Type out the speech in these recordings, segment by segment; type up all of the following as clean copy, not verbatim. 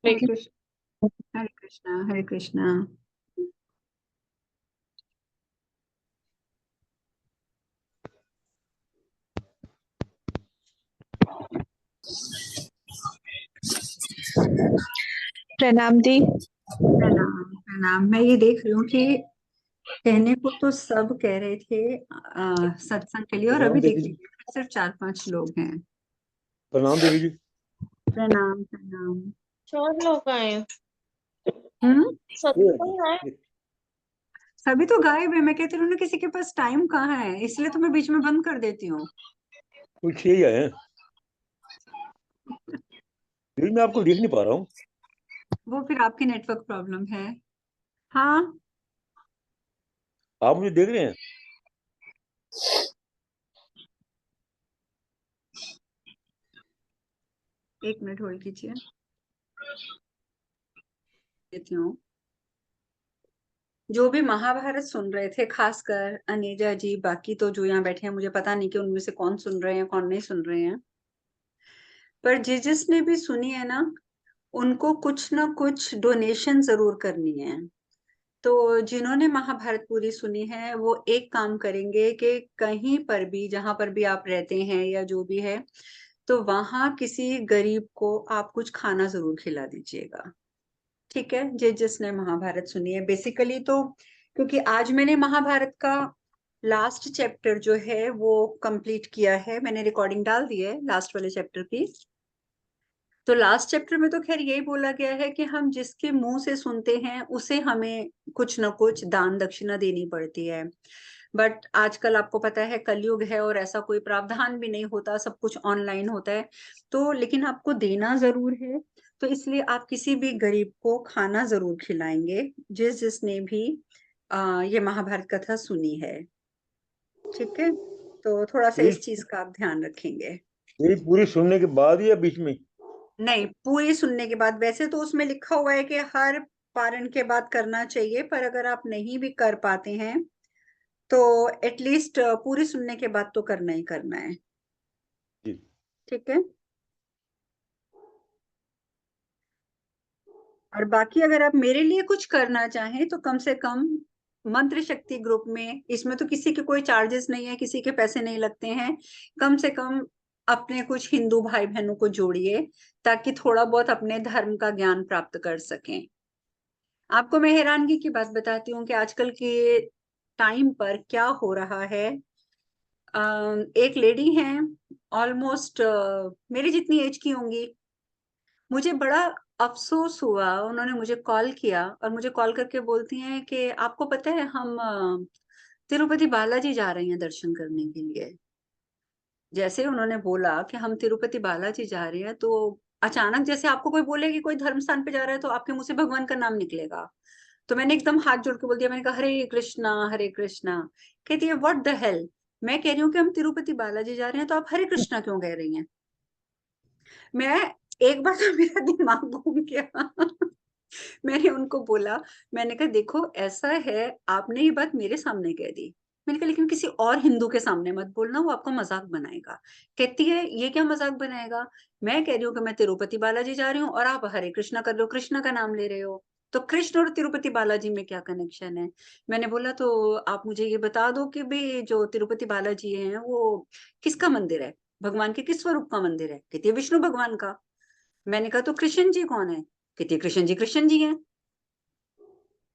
हरे लेकिन कृष्ण, हरे कृष्णा, हरे कृष्णा। प्रणाम दी। प्रणाम प्रणाम। मैं ये देख रही हूँ कि कहने को तो सब कह रहे थे सत्संग के लिए, और प्रणाम अभी देवी देख जी। लीजिए सिर्फ 4-5 लोग हैं। प्रणाम देवी जी। प्रणाम प्रणाम। 4 लोग आए हैं। हम्म। सत्संग है। सभी तो गायब है। मैं कहती हूँ ना, किसी के पास टाइम कहाँ है, इसलिए तो मैं बीच में बंद कर देती हूँ। कोई 6 ही आए हैं। देवी मैं आपको देख नहीं पा रहा हूँ। वो फिर आपकी नेटवर्क प्रॉब्लम है। हाँ। आप मुझे देख रहे हैं? एक मिनट होल्ड कीजिए, देती हूँ। जो भी महाभारत सुन रहे थे, खासकर अनीजा जी, बाकी तो जो यहाँ बैठे हैं मुझे पता नहीं कि उनमें से कौन सुन रहे हैं कौन नहीं सुन रहे हैं, पर जिसने भी सुनी है ना, उनको कुछ ना कुछ डोनेशन जरूर करनी है। तो जिन्होंने महाभारत पूरी सुनी है वो एक काम करेंगे कि कहीं पर भी, जहां पर भी आप रहते हैं या जो भी है, तो वहां किसी गरीब को आप कुछ खाना जरूर खिला दीजिएगा। ठीक है? जिसने महाभारत सुनी है बेसिकली, तो क्योंकि आज मैंने महाभारत का लास्ट चैप्टर जो है वो कंप्लीट किया है, मैंने रिकॉर्डिंग डाल दी है लास्ट वाले चैप्टर की। तो लास्ट चैप्टर में तो खैर यही बोला गया है कि हम जिसके मुंह से सुनते हैं उसे हमें कुछ ना कुछ दान दक्षिणा देनी पड़ती है। बट आजकल आपको पता है कलयुग है, और ऐसा कोई प्रावधान भी नहीं होता, सब कुछ ऑनलाइन होता है। तो लेकिन आपको देना जरूर है, तो इसलिए आप किसी भी गरीब को खाना जरूर खिलाएंगे, जिसने भी ये महाभारत कथा सुनी है। ठीक है? तो थोड़ा सा देवी इस चीज का आप ध्यान रखेंगे। देवी पूरी सुनने के बाद या बीच में? नहीं, पूरी सुनने के बाद। वैसे तो उसमें लिखा हुआ है कि हर पारण के बाद करना चाहिए, पर अगर आप नहीं भी कर पाते हैं तो एटलीस्ट पूरी सुनने के बाद तो करना ही करना है। जी। ठीक है? और बाकी अगर आप मेरे लिए कुछ करना चाहें तो कम से कम मंत्र शक्ति ग्रुप में, इसमें तो किसी के कोई चार्जेस नहीं है, किसी के पैसे नहीं लगते हैं। कम से कम अपने कुछ हिंदू भाई बहनों को जोड़िए, ताकि थोड़ा बहुत अपने धर्म का ज्ञान प्राप्त कर सकें। आपको मैं हैरानगी की बात बताती हूँ कि आजकल के टाइम पर क्या हो रहा है। एक लेडी हैं, ऑलमोस्ट मेरी जितनी एज की होंगी। मुझे बड़ा अफसोस हुआ, उन्होंने मुझे कॉल किया और मुझे कॉल करके बोलती हैं कि आपको पता है हम तिरुपति बालाजी जा रहे हैं दर्शन करने के लिए। जैसे उन्होंने बोला कि हम तिरुपति बालाजी जा रहे हैं, तो अचानक जैसे आपको कोई बोले कि कोई धर्म स्थान पे जा रहा है तो आपके मुंह से भगवान का नाम निकलेगा। तो मैंने एकदम हाथ जोड़ के बोल दिया, मैंने कहा हरे कृष्णा हरे कृष्णा। कहती है व्हाट द हेल। मैं कह रही हूँ कि हम तिरुपति बालाजी जा रहे हैं, तो आप हरे कृष्णा क्यों कह रही हैं? मैं एक बार तो मेरा दिमाग घूम गया। मैंने उनको बोला, मैंने कहा देखो ऐसा है, आपने ये बात मेरे सामने कह दी। मैंने कहा लेकिन किसी और हिंदू के सामने मत बोलना, वो आपका मजाक बनाएगा। कहती है ये क्या मजाक बनाएगा? मैं कह रही हूँ कि मैं तिरुपति बालाजी जा रही हूँ और आप हरे कृष्णा कर रहे हो, कृष्णा का नाम ले रहे हो। तो कृष्ण और तिरुपति बालाजी में क्या कनेक्शन है? मैंने बोला तो आप मुझे ये बता दो कि भाई जो तिरुपति बालाजी है वो किसका मंदिर है, भगवान के किस स्वरूप का मंदिर है? कहती है विष्णु भगवान का। मैंने कहा तो कृष्ण जी कौन है? कहती है कृष्ण जी हैं।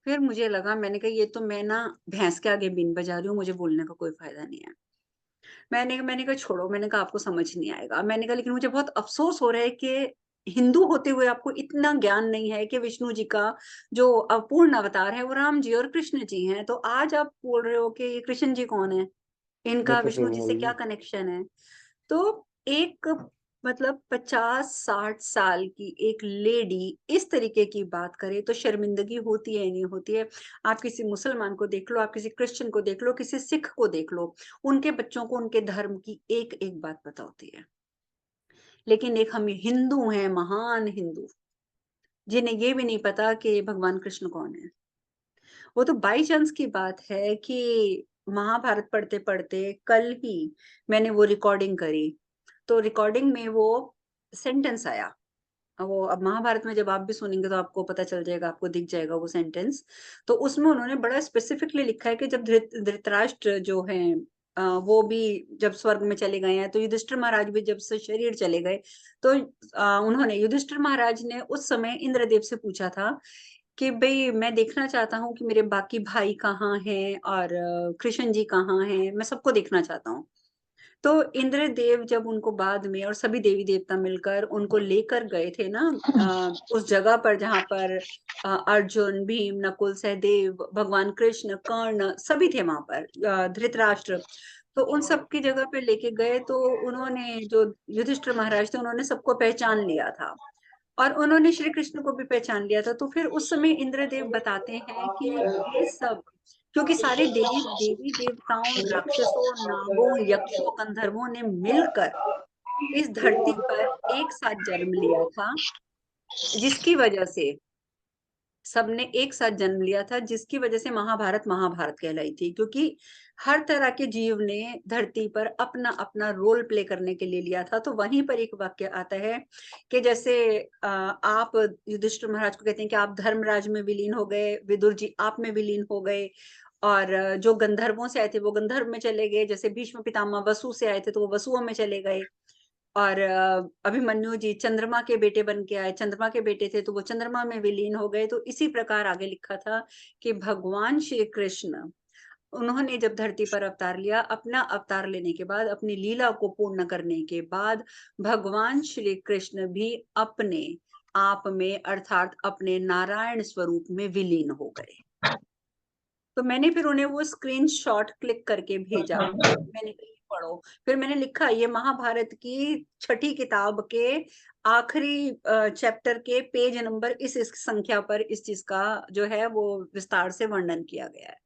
फिर मुझे लगा, मैंने कहा ये तो मैं ना भैंस के आगे बीन बजा रही हूँ, मुझे बोलने का कोई फायदा नहीं है। मैंने कहा छोड़ो, मैंने कहा आपको समझ नहीं आएगा। मैंने कहा लेकिन मुझे बहुत अफसोस हो रहा है कि हिंदू होते हुए आपको इतना ज्ञान नहीं है कि विष्णु जी का जो पूर्ण अवतार है वो राम जी और कृष्ण जी हैं। तो आज आप बोल रहे हो कि ये कृष्ण जी कौन है, इनका नेटवर्क विष्णु जी प्रॉब्लम से होगी क्या जी। कनेक्शन है? तो एक मतलब 50-60 साल की एक लेडी इस तरीके की बात करे तो शर्मिंदगी होती है नहीं होती है? आप किसी मुसलमान को देख लो, आप किसी क्रिश्चियन को देख लो, किसी सिख को देख लो, उनके बच्चों को उनके धर्म की एक एक बात पता होती है। लेकिन एक हम हिंदू हैं, महान हिंदू, जिन्हें ये भी नहीं पता कि भगवान कृष्ण कौन है। वो तो बाई चांस की बात है कि महाभारत पढ़ते पढ़ते कल ही मैंने वो रिकॉर्डिंग करी, तो रिकॉर्डिंग में वो सेंटेंस आया वो अब महाभारत में जब आप भी सुनेंगे तो आपको पता चल जाएगा, आपको दिख जाएगा वो सेंटेंस। तो उसमें उन्होंने बड़ा स्पेसिफिकली लिखा है कि जब धृतराष्ट्र जो हैं वो भी जब स्वर्ग में चले गए हैं, तो युधिष्ठिर महाराज भी जब से शरीर चले गए, तो उन्होंने युधिष्ठिर महाराज ने उस समय इंद्रदेव से पूछा था कि भाई मैं देखना चाहता हूँ कि मेरे बाकी भाई कहाँ हैं और कृष्ण जी कहाँ हैं, मैं सबको देखना चाहता हूँ। तो इंद्रदेव जब उनको बाद में और सभी देवी देवता मिलकर उनको लेकर गए थे ना उस जगह पर जहां पर अर्जुन, भीम, नकुल, सहदेव, भगवान कृष्ण, कर्ण सभी थे वहां पर, धृतराष्ट्र, तो उन सब की जगह पे लेके गए, तो उन्होंने जो युधिष्ठिर महाराज थे उन्होंने सबको पहचान लिया था और उन्होंने श्री कृष्ण को भी पहचान लिया था। तो फिर उस समय इंद्रदेव बताते हैं कि ये सब, क्योंकि सारे देवी देवताओं, राक्षसों, नागों, यक्षों, गंधर्वों ने मिलकर इस धरती पर एक साथ जन्म लिया था, जिसकी वजह से सबने एक साथ जन्म लिया था, जिसकी वजह से महाभारत महाभारत कहलाई थी, क्योंकि हर तरह के जीव ने धरती पर अपना अपना रोल प्ले करने के लिए लिया था। तो वहीं पर एक वाक्य आता है कि जैसे आप युधिष्ठिर महाराज को कहते हैं कि आप धर्मराज में विलीन हो गए, विदुर जी आप में विलीन हो गए, और जो गंधर्वों से आए थे वो गंधर्व में चले गए, जैसे भीष्म पितामह वसु से आए थे तो वो वसुओं में चले गए, और अभिमन्यु जी चंद्रमा के बेटे बन के आए, चंद्रमा के बेटे थे तो वो चंद्रमा में विलीन हो गए। तो इसी प्रकार आगे लिखा था कि भगवान श्री कृष्ण उन्होंने जब धरती पर अवतार लिया, अपना अवतार लेने के बाद, अपनी लीला को पूर्ण करने के बाद, भगवान श्री कृष्ण भी अपने आप में अर्थात अपने नारायण स्वरूप में विलीन हो गए। तो मैंने फिर उन्हें वो स्क्रीनशॉट क्लिक करके भेजा, मैंने कहा ये पढ़ो। फिर मैंने लिखा ये महाभारत की छठी किताब के आखिरी चैप्टर के पेज नंबर इस संख्या पर इस चीज का जो है वो विस्तार से वर्णन किया गया है।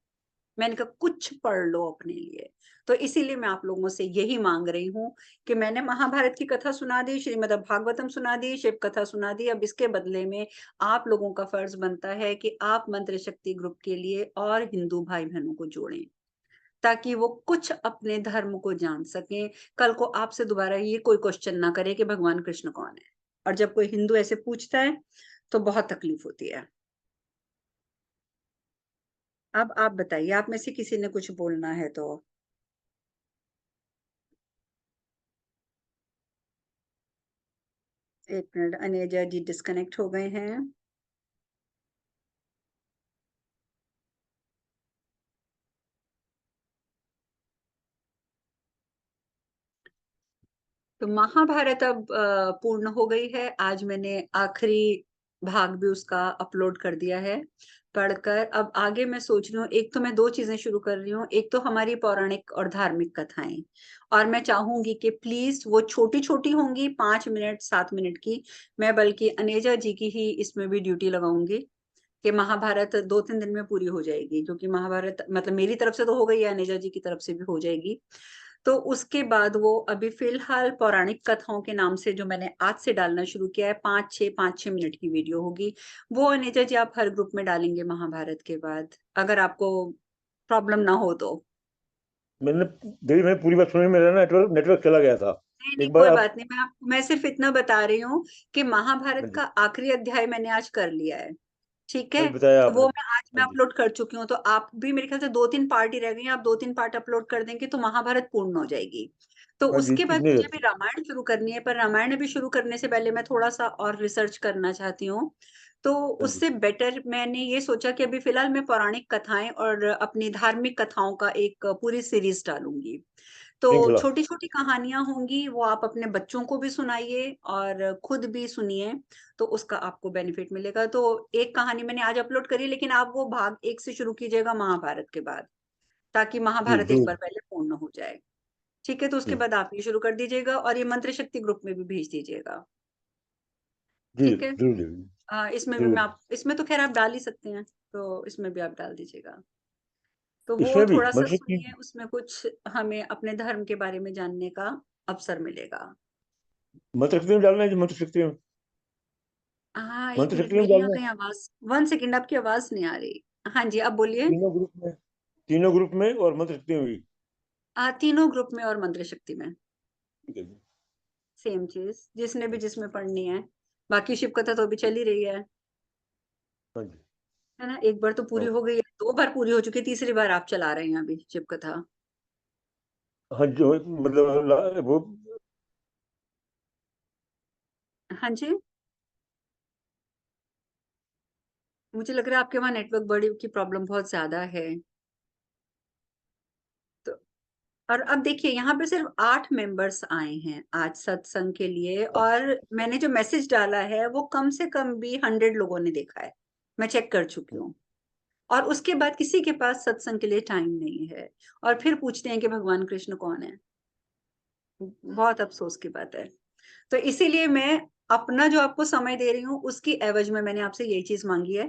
मैंने कहा कुछ पढ़ लो अपने लिए। तो इसीलिए मैं आप लोगों से यही मांग रही हूँ कि मैंने महाभारत की कथा सुना दी, श्रीमद् भागवतम सुना दी, शिव कथा सुना दी, अब इसके बदले में आप लोगों का फर्ज बनता है कि आप मंत्र शक्ति ग्रुप के लिए और हिंदू भाई बहनों को जोड़ें, ताकि वो कुछ अपने धर्म को जान सकें। कल को आपसे दोबारा ये कोई क्वेश्चन ना करे कि भगवान कृष्ण कौन है, और जब कोई हिंदू ऐसे पूछता है तो बहुत तकलीफ होती है। अब आप बताइए, आप में से किसी ने कुछ बोलना है तो। एक मिनट, अनेजा जी डिस्कनेक्ट हो गए हैं। तो महाभारत अब पूर्ण हो गई है। आज मैंने आखिरी भाग भी उसका अपलोड कर दिया है पढ़कर। अब आगे मैं सोच रही हूँ, एक तो मैं दो चीजें शुरू कर रही हूँ, एक तो हमारी पौराणिक और धार्मिक कथाएं, और मैं चाहूंगी कि प्लीज वो छोटी छोटी होंगी, 5 मिनट 7 मिनट की। मैं बल्कि अनेजा जी की ही इसमें भी ड्यूटी लगाऊंगी कि महाभारत 2-3 दिन में पूरी हो जाएगी, क्योंकि महाभारत मतलब मेरी तरफ से तो हो गई है, अनेजा जी की तरफ से भी हो जाएगी। तो उसके बाद वो अभी फिलहाल पौराणिक कथाओं के नाम से जो मैंने आज से डालना शुरू किया है, 5-6 मिनट की वीडियो होगी, वो अनेजा जी आप हर ग्रुप में डालेंगे महाभारत के बाद, अगर आपको प्रॉब्लम ना हो तो। मैंने देवी मैंने पूरी बात सुनी, मेरा नेटवर्क नेटवर्क चला गया था। नहीं नहीं, एक बार कोई आप। बात नहीं, मैं सिर्फ इतना बता रही हूँ कि महाभारत का आखिरी अध्याय मैंने आज कर लिया है, ठीक है। आज बताया तो आपने। वो मैं हाँ जी। अपलोड कर चुकी हूँ, तो आप भी मेरे ख्याल से 2-3 पार्ट ही रह गई हैं, आप 2-3 पार्ट अपलोड कर देंगे तो महाभारत पूर्ण हो जाएगी। तो हाँ जी, उसके बाद इतनी मुझे देर भी से। रामायण शुरू करनी है, पर रामायण भी शुरू करने से पहले मैं थोड़ा सा और रिसर्च करना चाहती हूँ। तो हाँ जी। उससे बेटर मैंने ये सोचा कि अभी फिलहाल मैं पौराणिक कथाएं और अपनी धार्मिक कथाओं का एक पूरी सीरीज डालूंगी। तो श्रृंखला। छोटी छोटी कहानियां होंगी, वो आप अपने बच्चों को भी सुनाइए और खुद भी सुनिए, तो उसका आपको बेनिफिट मिलेगा। तो एक कहानी मैंने आज अपलोड करी, लेकिन आप वो भाग 1 से शुरू कीजिएगा महाभारत के बाद, ताकि जी महाभारत एक जरूर। बार पहले पूर्ण हो जाए। ठीक है, तो उसके जी बाद आप ये शुरू कर दीजिएगा और ये मंत्र शक्ति ग्रुप में भी भेज दीजिएगा। जी ठीक है। जरूर जरूर। इसमें भी मैं जरूर। आप, इसमें तो खैर आप डाल ही सकते हैं, तो इसमें भी आप डाल दीजिएगा। तो वो इसमें भी थोड़ा सा मतलब कि सुनिए, उसमें कुछ हमें अपने धर्म के बारे में जानने का अवसर मिलेगा। मंत्र शक्ति में डालना है, जो मंत्र शक्ति में। हाँ, एक मंत्र मिनट, शक्ति में मेरी यहाँ डालना है। कहीं आवाज, 1 सेकेंड, आपकी आवाज नहीं आ रही। हाँ जी, आप बोलिए। तीनों ग्रुप में। तीनों ग्रुप में और मंत्र शक्ति में भी। तीनों ग्रुप में और मंत्र शक्ति में ठीक है जी। सेम चीज, जिसने भी जिसमें पढ़नी है। बाकी शिव कथा तो अभी चल ही रही है हाँ जी। ना? एक बार तो पूरी हो गई है, 2 बार पूरी हो चुकी है, तीसरी बार आप चला रहे हैं अभी शिव कथा। हाँ जो मतलब वो हाँ जी, मुझे लग रहा है आपके वहाँ नेटवर्क बड़ी की प्रॉब्लम बहुत ज्यादा है। तो और अब देखिए यहाँ पे सिर्फ 8 मेंबर्स आए हैं आज सत्संग के लिए, और मैंने जो मैसेज डाला है वो कम से कम भी 100 लोगों ने देखा है, मैं चेक कर चुकी हूँ। और उसके बाद किसी के पास सत्संग के लिए टाइम नहीं है, और फिर पूछते हैं कि भगवान कृष्ण कौन है। बहुत अफसोस की बात है। तो इसीलिए मैं अपना जो आपको समय दे रही हूँ उसकी एवज में मैंने आपसे यही चीज मांगी है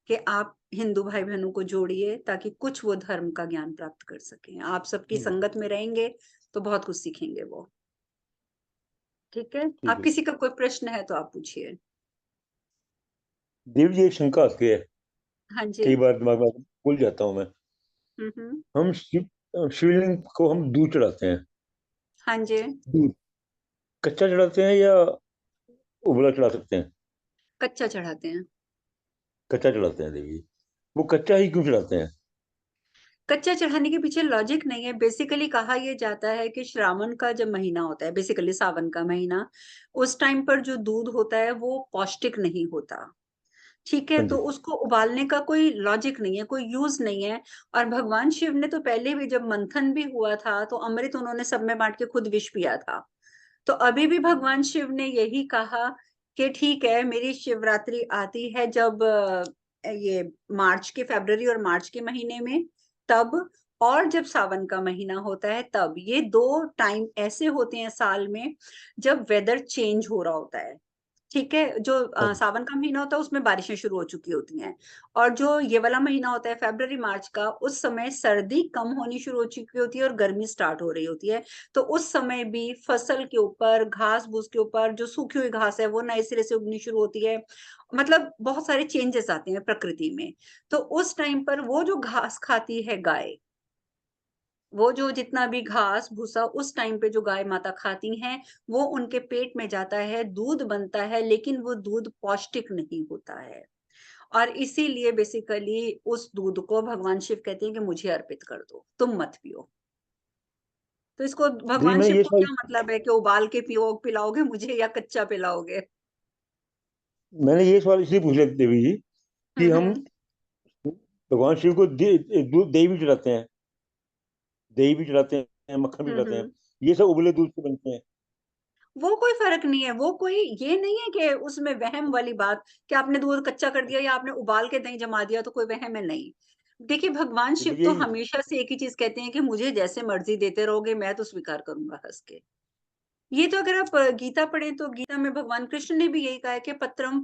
कि आप हिंदू भाई बहनों को जोड़िए ताकि कुछ वो धर्म का ज्ञान प्राप्त कर सकें। आप सबकी संगत में रहेंगे तो बहुत कुछ सीखेंगे वो। ठीक है, ठीक आप है। किसी का कोई प्रश्न है तो आप पूछिए। देव जी एक शंका आती है, हाँ जी। कई बार दिमाग में भूल जाता हूँ मैं। हम्म। हम शिवलिंग को हम दूध चढ़ाते हैं, हाँ जी, दूध कच्चा चढ़ाते हैं या उबला चढ़ा सकते हैं? कच्चा चढ़ाते हैं। कच्चा चढ़ाते हैं देवी जी। वो कच्चा ही क्यों चढ़ाते हैं? कच्चा चढ़ाने के पीछे लॉजिक नहीं है। बेसिकली कहा यह जाता है कि श्रावण का जब महीना होता है, बेसिकली सावन का महीना, उस टाइम पर जो दूध होता है वो पौष्टिक नहीं होता। ठीक है, हाँ तो जी। उसको उबालने का कोई लॉजिक नहीं है, कोई यूज नहीं है। और भगवान शिव ने तो पहले भी जब मंथन भी हुआ था तो अमृत उन्होंने सब में बांट के खुद विष पिया था। तो अभी भी भगवान शिव ने यही कहा कि ठीक है, मेरी शिवरात्रि आती है जब ये मार्च के, फरवरी और मार्च के महीने में, तब, और जब सावन का महीना होता है तब। ये 2 टाइम ऐसे होते हैं साल में जब वेदर चेंज हो रहा होता है। ठीक है, जो हाँ जी। सावन का महीना होता है उसमें बारिशें शुरू हो चुकी होती हैं, और जो ये वाला महीना होता है फरवरी मार्च का, उस समय सर्दी कम होनी शुरू हो चुकी होती है और गर्मी स्टार्ट हो रही होती है। तो उस समय भी फसल के ऊपर, घास फूस के ऊपर जो सूखी हुई घास है वो नए सिरे से उगनी शुरू होती है। मतलब बहुत सारे चेंजेस आते हैं प्रकृति में। तो उस टाइम पर वो जो घास खाती है गाय, वो जो जितना भी घास भूसा उस टाइम पे जो गाय माता खाती हैं, वो उनके पेट में जाता है, दूध बनता है, लेकिन वो दूध पौष्टिक नहीं होता है। और इसीलिए बेसिकली उस दूध को भगवान शिव कहते हैं कि मुझे अर्पित कर दो, तुम मत पियो। तो इसको देवी भगवान मैंने शिव ये को सवाल क्या मतलब है कि उबाल के पियो, पिलाओगे मुझे या कच्चा पिलाओगे? इसलिए पूछ लिया देवी जी कि हम हम्म। भगवान शिव को दूध दही भी चढ़ाते हैं, दही भी चढ़ाते हैं, मक्खन भी चढ़ाते हैं। हम्म। ये सब उबले दूध से बनते हैं। वो कोई फर्क नहीं है, वो कोई ये नहीं है कि उसमें वहम वाली बात कि आपने दूध कच्चा कर दिया या आपने उबाल के दही जमा दिया तो कोई वहम है, नहीं। देखिए भगवान तो शिव तो यही हमेशा से एक ही चीज कहते हैं कि मुझे जैसे मर्जी देते रहोगे मैं तो स्वीकार करूंगा हंस के। ये तो अगर आप गीता पढ़ें तो गीता में भगवान कृष्ण ने भी यही कहा है कि पत्रम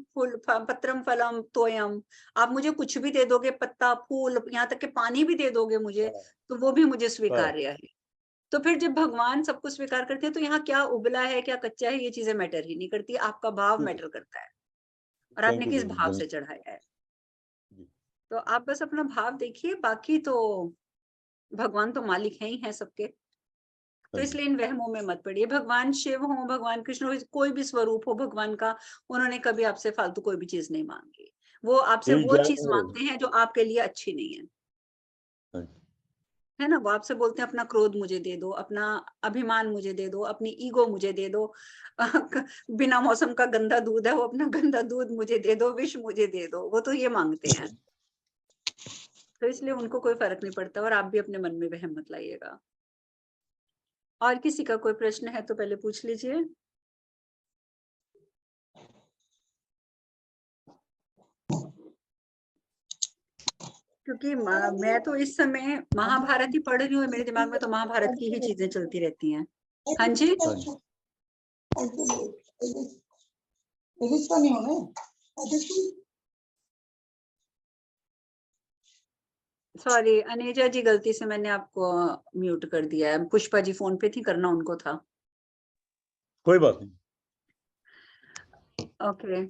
फलम तोयम। आप मुझे कुछ भी दे दोगे, पत्ता, फूल, यहाँ तक कि पानी भी दे दोगे मुझे, हाँ, तो वो भी मुझे हाँ, स्वीकार्य है। तो फिर जब भगवान सब कुछ स्वीकार करते हैं तो यहाँ क्या उबला है क्या कच्चा है, ये चीजें मैटर ही नहीं करती, आपका भाव ठीक है। मैटर करता है और आपने थैंक यू किस देवी भाव जी। से चढ़ाया है। जी। तो आप बस अपना भाव देखिए, बाकी तो भगवान तो मालिक हैं ही हैं सबके। तो हाँ जी। इसलिए इन वहमों में मत पड़िए। भगवान शिव हो, भगवान कृष्ण हो, कोई भी स्वरूप हो भगवान का, उन्होंने कभी आपसे फालतू कोई भी चीज नहीं मांगी। वो आपसे देवी वो जय चीज मांगते हैं जो आपके लिए अच्छी नहीं है। हाँ जी। है ना? वो आपसे बोलते हैं अपना क्रोध मुझे दे दो, अपना अभिमान मुझे दे दो, अपनी ईगो मुझे दे दो। बिना मौसम का गंदा दूध है, वो अपना गंदा दूध मुझे दे दो, विष मुझे दे दो, वो तो ये मांगते हैं। तो इसलिए उनको कोई फर्क नहीं पड़ता, और आप भी अपने मन में वहम मत लाइएगा। और किसी का कोई प्रश्न है तो पहले पूछ लीजिए। क्योंकि मैं तो इस समय महाभारत ही पढ़ रही हूँ, मेरे दिमाग में तो महाभारत की ही चीजें चलती रहती हैं। हाँ जी, हाँ जी। सॉरी अनेजा जी, गलती से मैंने आपको म्यूट कर दिया है। पुष्पा जी फोन पे थी, करना उनको था। कोई बात नहीं। ओके,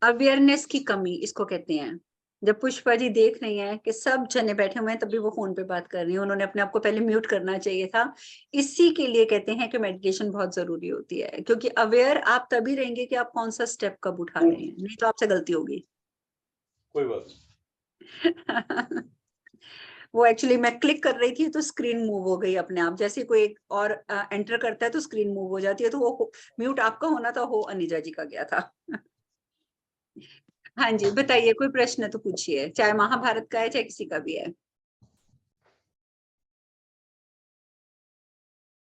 अवेयरनेस की कमी इसको कहते हैं। जब पुष्पा जी देख रही हैं कि सब जने बैठे हुए हैं तभी वो फोन पे बात कर रही हैं, उन्होंने अपने आप को पहले म्यूट करना चाहिए था। इसी के लिए कहते हैं कि मेडिटेशन बहुत जरूरी होती है, क्योंकि अवेयर आप तभी रहेंगे कि आप कौन सा स्टेप कब उठा रहे हैं, नहीं तो आपसे गलती होगी। कोई बात नहीं। वो एक्चुअली मैं क्लिक कर रही थी तो स्क्रीन मूव हो गई अपने आप, जैसे कोई एक और एंटर करता है तो स्क्रीन मूव हो जाती है, तो वो म्यूट आपका होना था, हो अनिजा जी का गया था। हाँ जी, बताइए, कोई प्रश्न तो पूछिए, चाहे महाभारत का है चाहे किसी का भी है।